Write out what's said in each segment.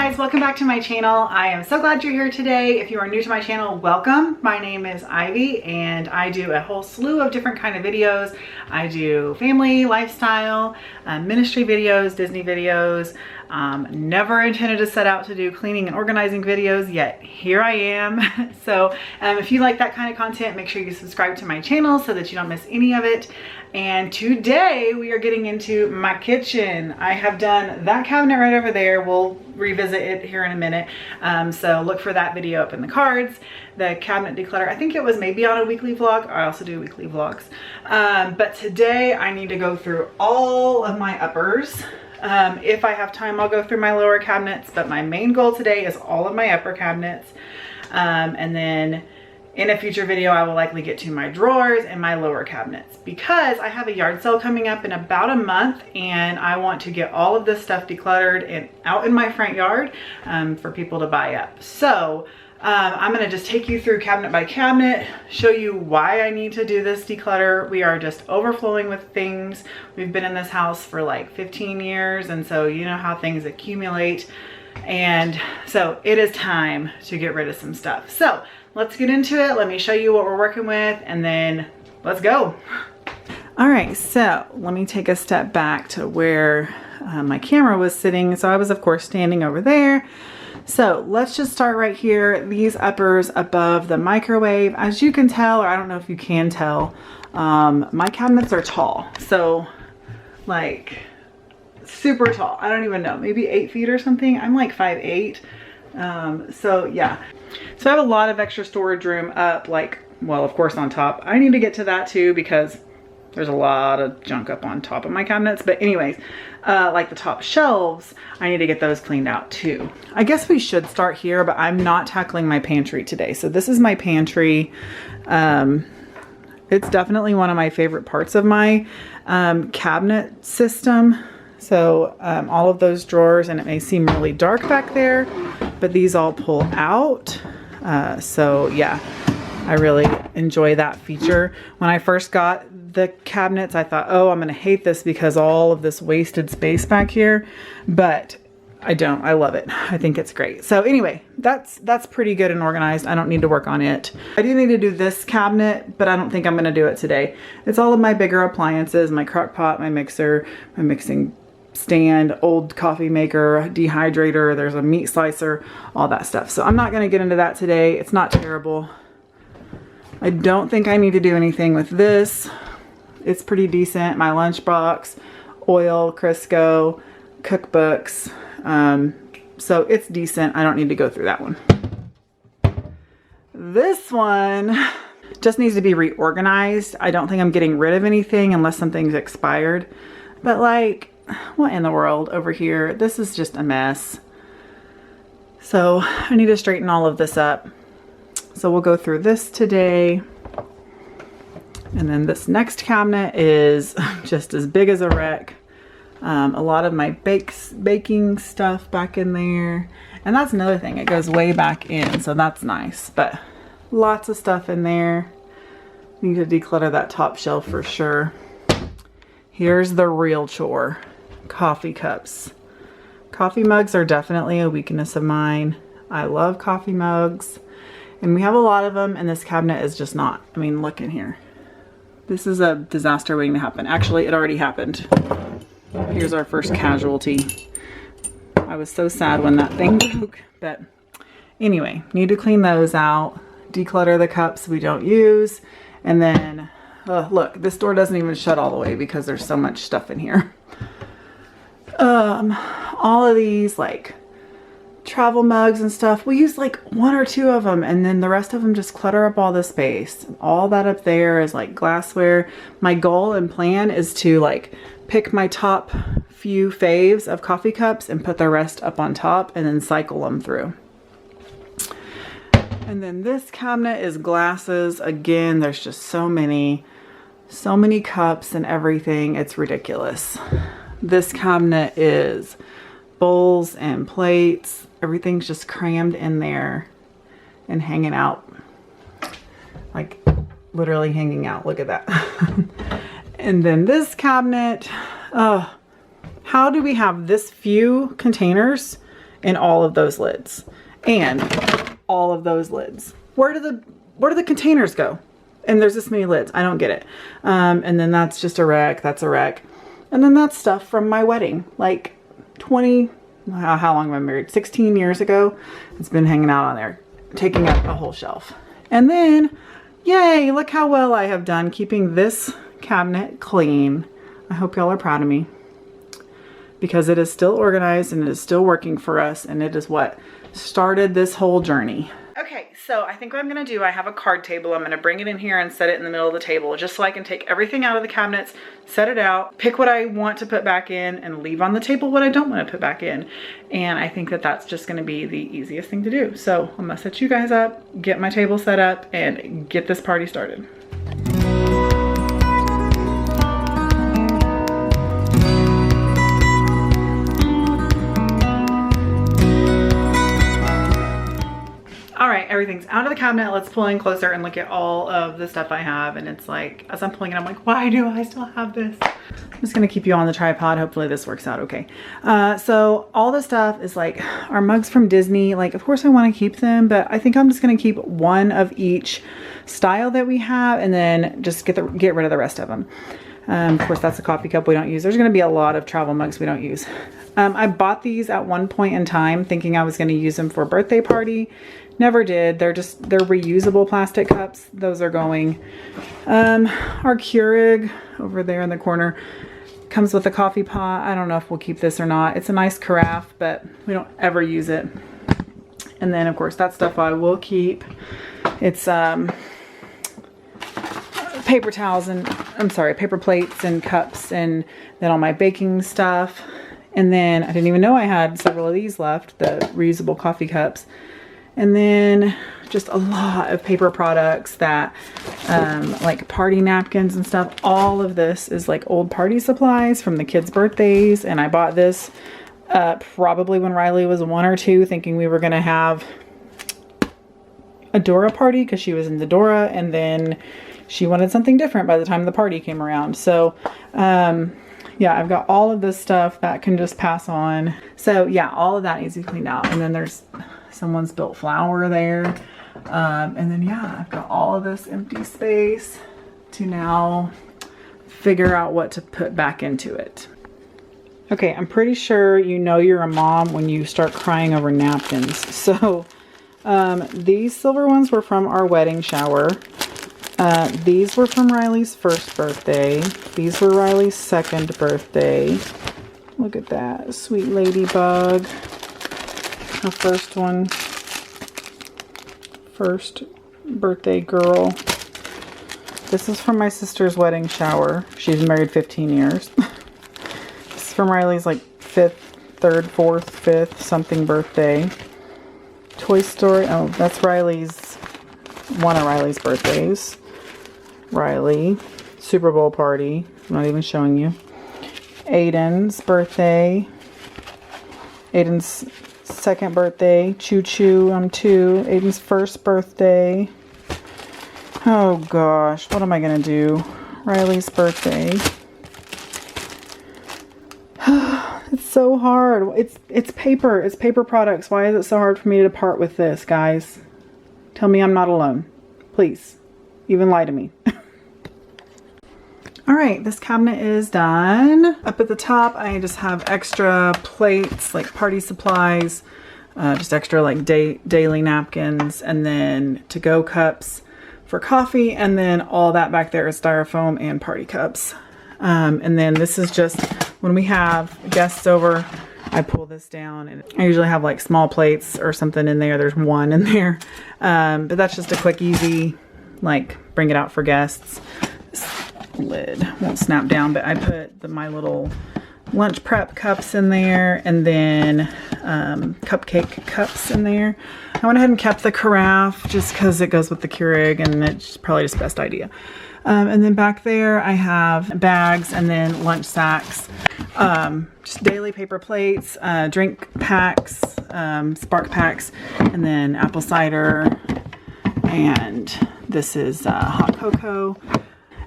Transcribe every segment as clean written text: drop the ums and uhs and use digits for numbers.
guys, welcome back to my channel. I am so glad you're here today. If you are new to my channel, welcome. My name is Ivy and I do a whole slew of different kind of videos. I do family, lifestyle, ministry videos, Disney videos. Never intended to set out to do cleaning and organizing videos, yet here I am. So if you like that kind of content, make sure you subscribe to my channel so that you don't miss any of it. And today we are getting into my kitchen. I have done that cabinet right over there. We'll revisit it here in a minute. So look for that video up in the cards. The cabinet declutter, I think it was maybe on a weekly vlog. I also do weekly vlogs. But today I need to go through all of my uppers. If I have time, I'll go through my lower cabinets, but my main goal today is all of my upper cabinets. And then in a future video, I will likely get to my drawers and my lower cabinets because I have a yard sale coming up in about a month and I want to get all of this stuff decluttered and out in my front yard for people to buy up. So I'm going to just take you through cabinet by cabinet, show you why I need to do this declutter. We are just overflowing with things. We've been in this house for like 15 years, and so you know how things accumulate. And so it is time to get rid of some stuff. So let's get into it. Let me show you what we're working with and then let's go. All right, so let me take a step back to where my camera was sitting. So I was of course standing over there. So let's just start right here. These uppers above the microwave, as you can tell, or I don't know if you can tell, my cabinets are tall. So like super tall. I don't even know, maybe 8 feet or something. I'm like 5'8". So yeah. So I have a lot of extra storage room up, like, well, of course on top. I need to get to that too because there's a lot of junk up on top of my cabinets. But anyways, like the top shelves, I need to get those cleaned out too. I guess we should start here, but I'm not tackling my pantry today. So this is my pantry. It's definitely one of my favorite parts of my cabinet system. So all of those drawers, and it may seem really dark back there, but these all pull out. So yeah, I really enjoy that feature. When I first got the cabinets, I thought, oh, I'm gonna hate this because all of this wasted space back here, but I don't. I love it. I think it's great. So anyway, that's pretty good and organized. I don't need to work on it. I do need to do this cabinet, but I don't think I'm gonna do it today. It's all of my bigger appliances, my crock pot, my mixer, my mixing stand, old coffee maker, dehydrator, there's a meat slicer, all that stuff. So I'm not going to get into that today. It's not terrible. I don't think I need to do anything with this. It's pretty decent. My lunchbox, oil, Crisco, cookbooks. So it's decent. I don't need to go through that one. This one just needs to be reorganized. I don't think I'm getting rid of anything unless something's expired. But like, what in the world over here? This is just a mess. So I need to straighten all of this up. So we'll go through this today. And then this next cabinet is just as big as a wreck. A lot of my baking stuff back in there. And that's another thing, it goes way back in, so that's nice. But lots of stuff in there. Need to declutter that top shelf for sure. Here's the real chore. Coffee cups. Coffee mugs are definitely a weakness of mine. I love coffee mugs and we have a lot of them, and this cabinet is just not. I mean, look in here. This is a disaster waiting to happen. Actually, it already happened. Here's our first casualty. I was so sad when that thing broke, but anyway, need to clean those out, declutter the cups we don't use, and then look, this door doesn't even shut all the way because there's so much stuff in here. All of these like travel mugs and stuff, we use like 1 or 2 of them, and then the rest of them just clutter up all the space. All that up there is like glassware. My goal and plan is to like pick my top few faves of coffee cups and put the rest up on top and then cycle them through. And then this cabinet is glasses. Again, there's just so many cups and everything. It's ridiculous. This cabinet is bowls and plates. Everything's just crammed in there and hanging out. Like literally hanging out. Look at that. And then this cabinet, how do we have this few containers in all of those lids and all of those lids. Where do the containers go? And there's this many lids. I don't get it. And then that's just a wreck. That's a wreck. And then that's stuff from my wedding, like 20, how long am I married? 16 years ago. It's been hanging out on there, taking up a whole shelf. And then, yay, look how well I have done keeping this cabinet clean. I hope y'all are proud of me, because it is still organized and it is still working for us, and it is what started this whole journey. Okay, so I think what I'm gonna do, I have a card table. I'm gonna bring it in here and set it in the middle of the table, just so I can take everything out of the cabinets, set it out, pick what I want to put back in, and leave on the table what I don't want to put back in. And I think that that's just gonna be the easiest thing to do. So I'm gonna set you guys up, get my table set up, and get this party started. Everything's out of the cabinet. Let's pull in closer and look at all of the stuff I have. And it's like, as I'm pulling it, I'm like, why do I still have this? I'm just gonna keep you on the tripod. Hopefully this works out okay. So all this stuff is like our mugs from Disney. Like, of course I want to keep them, but I think I'm just gonna keep one of each style that we have, and then just get rid of the rest of them. Of course, that's a coffee cup we don't use. There's gonna be a lot of travel mugs we don't use. I bought these at one point in time thinking I was gonna use them for a birthday party. Never did. They're reusable plastic cups. Those are going. Our Keurig over there in the corner comes with a coffee pot. I don't know if we'll keep this or not. It's a nice carafe, but we don't ever use it. And then of course that stuff I will keep. It's paper towels and, I'm sorry, paper plates and cups, and then all my baking stuff. And then I didn't even know I had several of these left, the reusable coffee cups. And then just a lot of paper products that, like party napkins and stuff. All of this is like old party supplies from the kids' birthdays. And I bought this probably when Riley was 1 or 2, thinking we were going to have a Dora party because she was in the Dora. And then she wanted something different by the time the party came around. So, yeah, I've got all of this stuff that can just pass on. So yeah, all of that needs to be cleaned out. And then there's someone spilled flour there. And then yeah, I've got all of this empty space to now figure out what to put back into it. Okay, I'm pretty sure you know you're a mom when you start crying over napkins. So these silver ones were from our wedding shower. These were from Riley's first birthday. These were Riley's second birthday. Look at that, sweet ladybug. Her first one. First birthday girl. This is from my sister's wedding shower. She's married 15 years. This is from Riley's like 5th, 3rd, 4th, 5th something birthday. Toy Story. Oh, that's Riley's, one of Riley's birthdays. Riley. Super Bowl party. I'm not even showing you. Aiden's birthday. Aiden's second birthday. Choo Choo. I'm 2. Aiden's first birthday. Oh gosh, what am I gonna do? Riley's birthday. It's so hard. It's paper. It's paper products. Why is it so hard for me to part with this, guys? Tell me I'm not alone. Please. Even lie to me. Alright, this cabinet is done. Up at the top, I just have extra plates, like party supplies, just extra like daily napkins, and then to-go cups for coffee, and then all that back there is styrofoam and party cups. And then this is just when we have guests over, I pull this down, and I usually have like small plates or something in there. There's one in there, but that's just a quick, easy, like bring it out for guests. This lid won't snap down, but I put my little lunch prep cups in there, and then cupcake cups in there. I went ahead and kept the carafe just because it goes with the Keurig, and it's probably just best idea. And then back there I have bags and then lunch sacks, just daily paper plates, drink packs, spark packs, and then apple cider, and this is hot cocoa.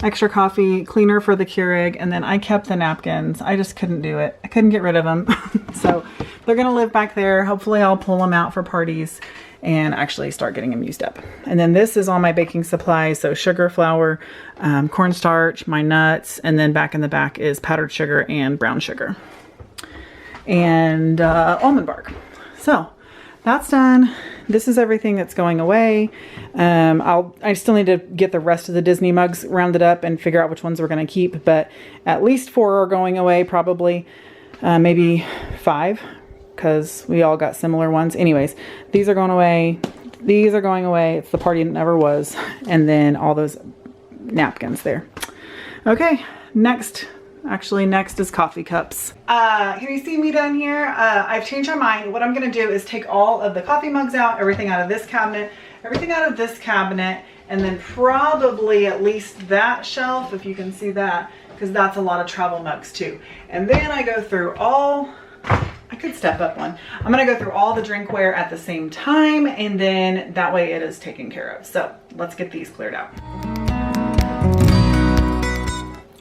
extra coffee, cleaner for the Keurig, and then I kept the napkins. I just couldn't do it. I couldn't get rid of them. So they're gonna live back there. Hopefully I'll pull them out for parties and actually start getting them used up. And then this is all my baking supplies. So sugar, flour, cornstarch, my nuts, and then back in the back is powdered sugar and brown sugar. And almond bark. So that's done. This is everything that's going away. I still need to get the rest of the Disney mugs rounded up and figure out which ones we're going to keep, but at least 4 are going away, probably maybe 5, because we all got similar ones. Anyways, these are going away. These are going away. It's the party it never was. And then all those napkins there. Okay, next is coffee cups. Here you see me down here. I've changed my mind. What I'm gonna do is take all of the coffee mugs out, everything out of this cabinet, and then probably at least that shelf, if you can see that, because that's a lot of travel mugs too. And then I go through all, I could step up one. I'm gonna go through all the drinkware at the same time, and then that way it is taken care of. So let's get these cleared out.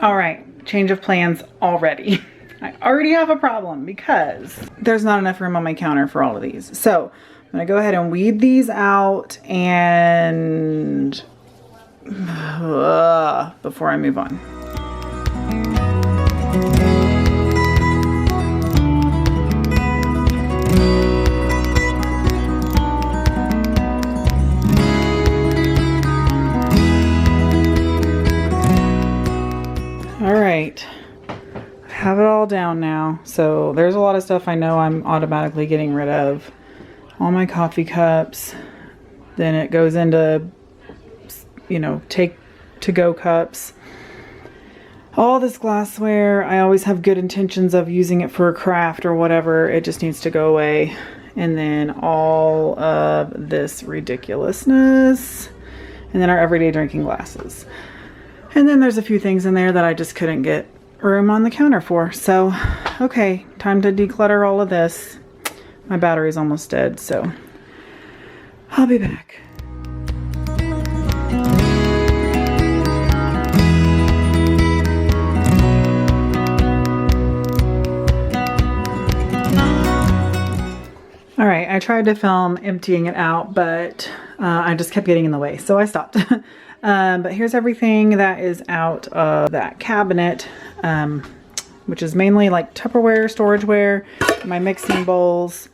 All right, change of plans already. I already have a problem because there's not enough room on my counter for all of these. So I'm gonna go ahead and weed these out and before I move on. All right, I have it all down now. So there's a lot of stuff I know I'm automatically getting rid of. All my coffee cups, then it goes into, you know, take to go cups. All this glassware, I always have good intentions of using it for a craft or whatever. It just needs to go away. And then all of this ridiculousness. And then our everyday drinking glasses. And then there's a few things in there that I just couldn't get room on the counter for. So, okay, time to declutter all of this. My battery's almost dead, so I'll be back. All right, I tried to film emptying it out, but I just kept getting in the way, so I stopped. But here's everything that is out of that cabinet, which is mainly like Tupperware, storageware, my mixing bowls,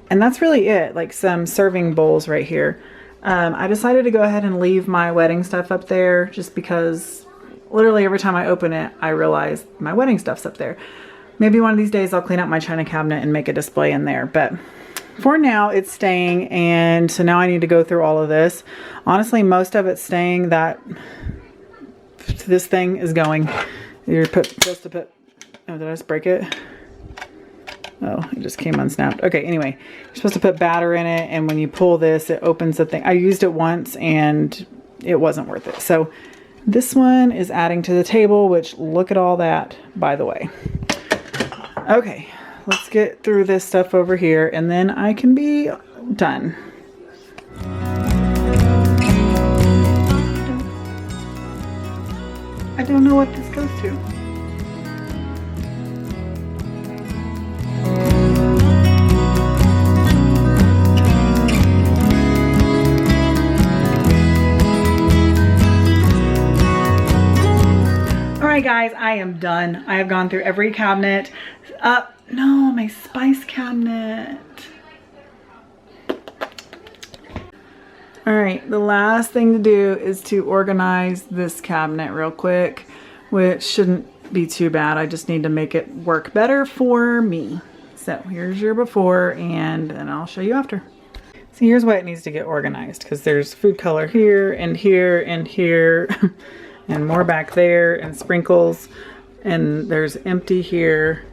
and that's really it, like some serving bowls right here. I decided to go ahead and leave my wedding stuff up there just because literally every time I open it, I realize my wedding stuff's up there. Maybe one of these days I'll clean out my china cabinet and make a display in there, but for now it's staying, and so now I need to go through all of this. Honestly, most of it's staying. That this thing is going. You're supposed to put, oh, did I just break it? Oh, it just came unsnapped. Okay, anyway, you're supposed to put batter in it, and when you pull this, it opens the thing. I used it once and it wasn't worth it. So this one is adding to the table, which look at all that, by the way. Okay, let's get through this stuff over here and then I can be done. I don't know what this goes to. Alright guys, I am done. I have gone through every cabinet. No, my spice cabinet. Alright, the last thing to do is to organize this cabinet real quick, which shouldn't be too bad. I just need to make it work better for me. So here's your before, and then I'll show you after. So here's why it needs to get organized, because there's food color here and here and here and more back there and sprinkles, and there's empty here.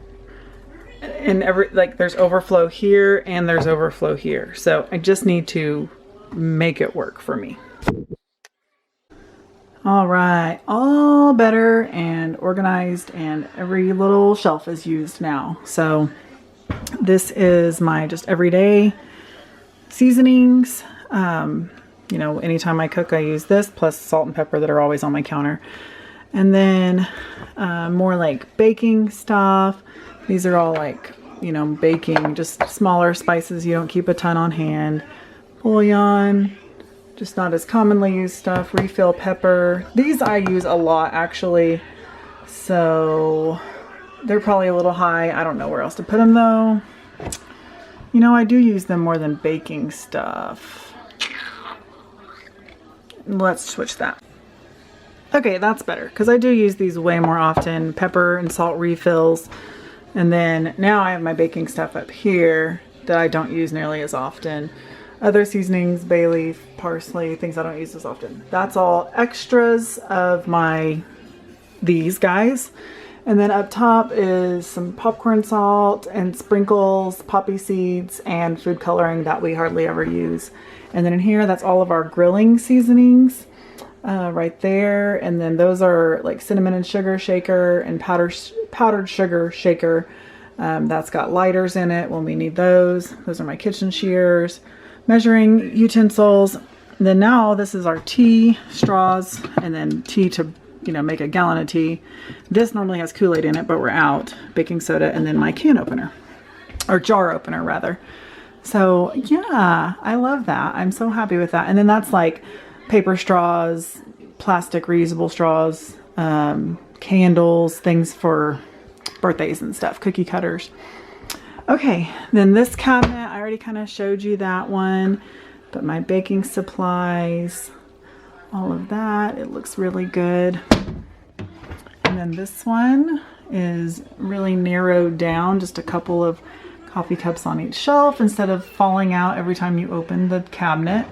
And there's overflow here and there's overflow here. So I just need to make it work for me. All right, all better and organized, and every little shelf is used now. So this is my just everyday seasonings. you know, anytime I cook, I use this, plus salt and pepper that are always on my counter. And then more like baking stuff. These are all like, you know, baking, just smaller spices. You don't keep a ton on hand. Bouillon, just not as commonly used stuff. Refill pepper. These I use a lot actually. So they're probably a little high. I don't know where else to put them though. You know, I do use them more than baking stuff. Let's switch that. Okay, that's better because I do use these way more often. Pepper and salt refills. And then now I have my baking stuff up here that I don't use nearly as often. Other seasonings, bay leaf, parsley, things I don't use as often. That's all extras of these guys. And then up top is some popcorn salt and sprinkles, poppy seeds, and food coloring that we hardly ever use. And then in here, that's all of our grilling seasonings right there. And then those are like cinnamon and sugar shaker and powdered sugar shaker. That's got lighters in it when we need those. Those are my kitchen shears, measuring utensils. And then now this is our tea straws and then tea to, you know, make a gallon of tea. This normally has Kool-Aid in it, but we're out. Baking soda, and then my can opener, or jar opener rather. So yeah, I love that. I'm so happy with that. And then that's like paper straws, plastic reusable straws, candles, things for birthdays and stuff, cookie cutters. Okay, then this cabinet, I already kind of showed you that one, but my baking supplies, all of that, it looks really good. And then this one is really narrowed down, just a couple of coffee cups on each shelf instead of falling out every time you open the cabinet.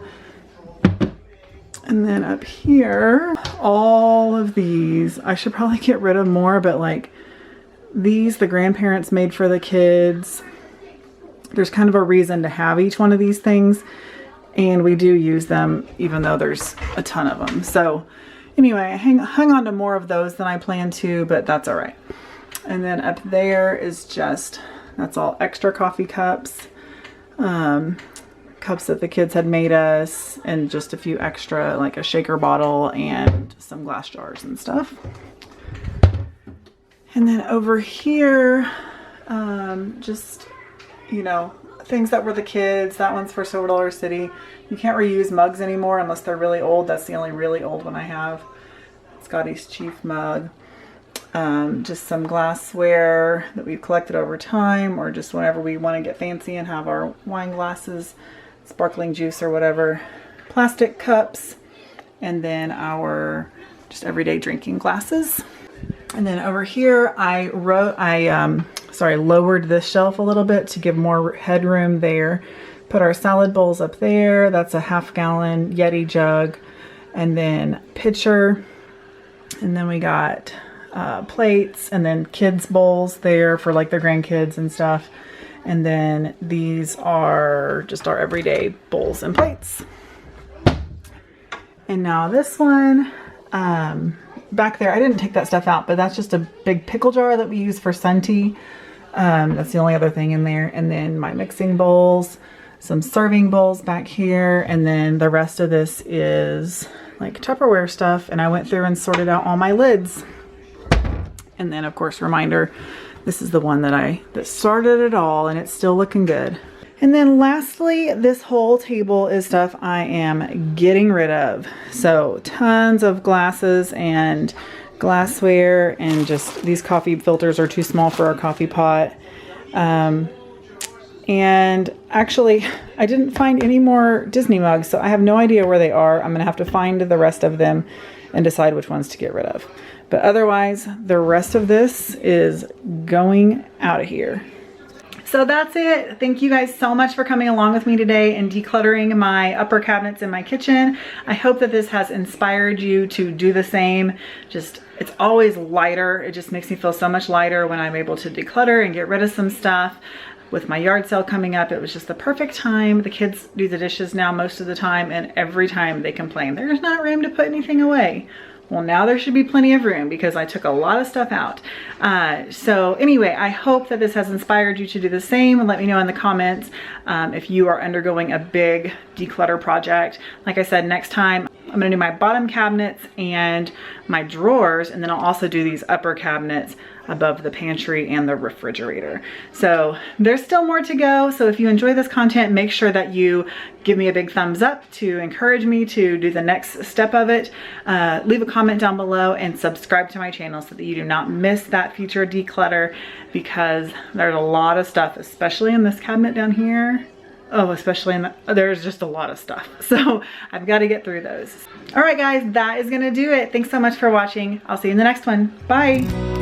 And then up here, all of these, I should probably get rid of more, but like these, the grandparents made for the kids. There's kind of a reason to have each one of these things, and we do use them even though there's a ton of them. So anyway, I hung on to more of those than I planned to, but that's all right. And then up there is just, that's all extra coffee cups, cups that the kids had made us, and just a few extra, like a shaker bottle and some glass jars and stuff. And then over here, just, you know, things that were the kids. That one's for Silver Dollar City. You can't reuse mugs anymore unless they're really old. That's the only really old one I have. Scotty's Chief mug. Just some glassware that we've collected over time, or just whenever we want to get fancy and have our wine glasses, sparkling juice or whatever. Plastic cups, and then our just everyday drinking glasses. And then over here, I lowered this shelf a little bit to give more headroom there. Put our salad bowls up there. That's a half-gallon Yeti jug, and then pitcher. And then we got plates, and then kids bowls there for like their grandkids and stuff. And then these are just our everyday bowls and plates. And now this one, back there, I didn't take that stuff out, but that's just a big pickle jar that we use for sun tea. That's the only other thing in there. And then my mixing bowls, some serving bowls back here, and then the rest of this is like Tupperware stuff. And I went through and sorted out all my lids. And then of course, reminder, this is the one that started it all, and it's still looking good. And then lastly, this whole table is stuff I am getting rid of. So tons of glasses and glassware, and just these coffee filters are too small for our coffee pot. And actually, I didn't find any more Disney mugs, so I have no idea where they are. I'm gonna have to find the rest of them and decide which ones to get rid of. But otherwise, the rest of this is going out of here. So that's it. Thank you guys so much for coming along with me today and decluttering my upper cabinets in my kitchen. I hope that this has inspired you to do the same. Just, it's always lighter. It just makes me feel so much lighter when I'm able to declutter and get rid of some stuff. With my yard sale coming up, it was just the perfect time. The kids do the dishes now most of the time, and every time they complain, there's not room to put anything away. Well, now there should be plenty of room because I took a lot of stuff out. So anyway, I hope that this has inspired you to do the same, and let me know in the comments if you are undergoing a big declutter project. Like I said, next time I'm gonna do my bottom cabinets and my drawers, and then I'll also do these upper cabinets above the pantry and the refrigerator. So there's still more to go. So if you enjoy this content, make sure that you give me a big thumbs up to encourage me to do the next step of it. Leave a comment down below and subscribe to my channel so that you do not miss that future declutter, because there's a lot of stuff, especially in this cabinet down here. Oh, especially in there's just a lot of stuff. So I've got to get through those. All right, guys, that is going to do it. Thanks so much for watching. I'll see you in the next one. Bye.